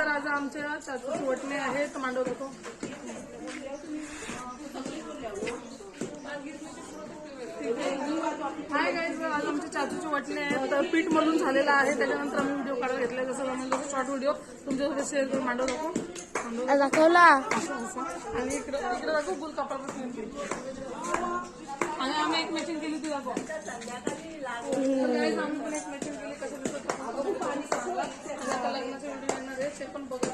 नमस्कार. आज आमच्या चाचूची वटणे आहेत मांडव होतो. हाय गाईज, आज आमच्या चाचूची वटणे आहेत. तर पीठ मळून झालेलं आहे. त्याच्यानंतर आम्ही व्हिडिओ काढत घेतला. जसं जसं शॉर्ट व्हिडिओ तुमच्यासोबत शेअर करून मांडव होतो दाखवला. आणि इकडे दाखव गुल कापडापासून आणि आम्ही एक मॅचिंग केली ती दाखव. आम्ही पण एक मॅचिंग केली. कसं लग्नाचे व्हिडिओ येणार आहे ते पण बघत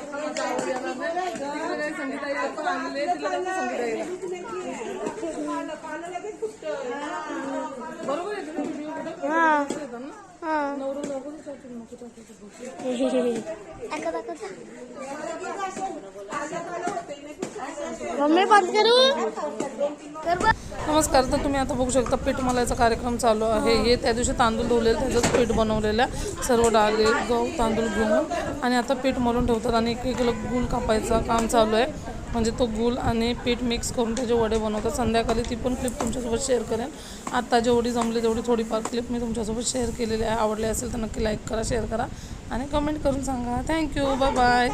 संगीताई आणले तिला संगीताईला बरोबर आहे ना व्हिडिओ मम्मी बंद करू. नमस्कार. तर तुम्ही आता बघू शकता पीठ मलायचा कार्यक्रम चालू आहे. हे त्या दिवशी तांदूळ धुवलेलं त्याचंच पीठ बनवलेलं आहे. सर्व डाळे गहू तांदूळ घेऊन आणि आता पीठ मळून ठेवतात आणि 1 किलो गूळ कापायचं काम चालू आहे. म्हणजे तो गूळ आणि पीठ मिक्स करून त्याचे वडे बनवतात. संध्याकाळी ती पण क्लिप तुमच्यासोबत शेअर करेन. आता जेवढी जमली तेवढी थोडीफार क्लिप मी तुमच्यासोबत शेअर केलेली आहे. आवडली असेल तर नक्की लाईक करा, शेअर करा आणि कमेंट करून सांगा. Thank you, bye bye.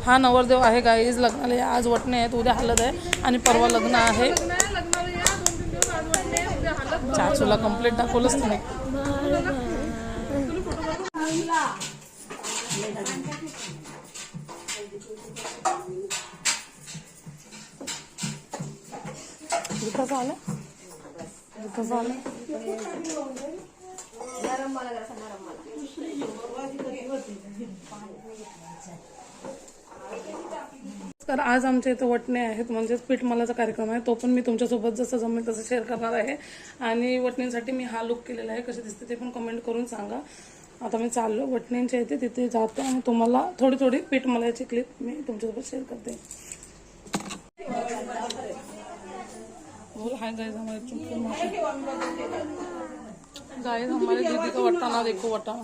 हा नवरदेव आहे गाईज. लग्नाला आज वटणे आहेत, उद्या हळद आहे आणि परवा लग्न आहे. चाचूला कंप्लीट दाखवलंच नाही. कसं आलं कसं आलं तर आज आमच्या इथं वटणे आहेत. म्हणजेच पीठ मलाचा कार्यक्रम आहे. तो पण मी तुमच्यासोबत जसं जमेल तसं शेअर करणार आहे. आणि वटणींसाठी मी हा लुक केलेला आहे. कसे दिसते ते पण कमेंट करून सांगा. आता मी चाललो वटणींच्या इथे, तिथे जाते आणि तुम्हाला थोडी थोडी पीठ मलाची क्लिप मी तुमच्यासोबत शेअर करते. हाय गाइस, हमारे गाइस हमारे दीदी का वटाना देखो, वटाना